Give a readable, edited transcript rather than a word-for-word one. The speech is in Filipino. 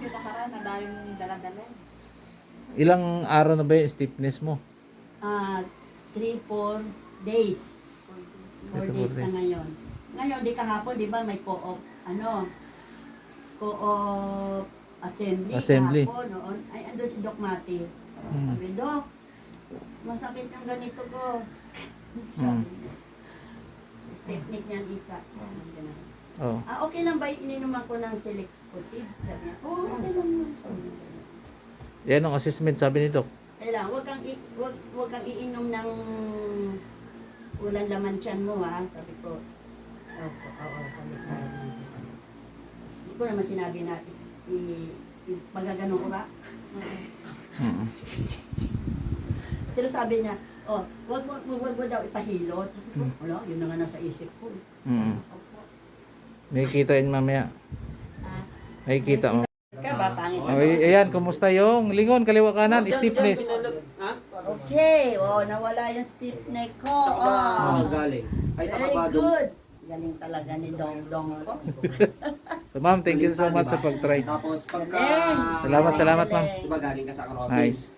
yung nakaraan, ang dami mong dala-dala. Ilang araw na ba yung stiffness mo? 3-4 days. 4 3 to 4 days na days. ngayon. Ngayon, di kahapon, di ba, may co-op, co-op assembly. Kahapon, noon. Ay, andun si Doc Mati. Sabi, Doc, masakit yung ganito ko. Sabi niya. Technique niyan, Ika. Ganun. Oh. Okay lang ba ininuman ko ng Silicosid? Sabi niya, okay lang yun. Sabi niya. Yan ang assessment sabi ni Doc. Kailangan, wag kang iinom ng ulan laman tiyan mo, ha? Sabi ko, oo, sabi ko. Hindi ko naman sinabi na magaganon ko ba? Mm. Pero sabi niya, wag mo daw ipahilot. Sabi ko, wala, yun na nga nasa isip ko. Mm. May kita yun mamaya. May kita mo. Ka ba, pangit? Ayan, kumusta yung lingon, kaliwa kanan, stiffness. Okay, nawala yung stiff neck ko. Galing. Ay, sa Very kabado. good. Galing talaga ni Dong Dong ko. So ma'am, thank you so much sa pag-try. Tapos pagka... Galing. Salamat, ma'am. Diba galing ka sa Karosi? Nice.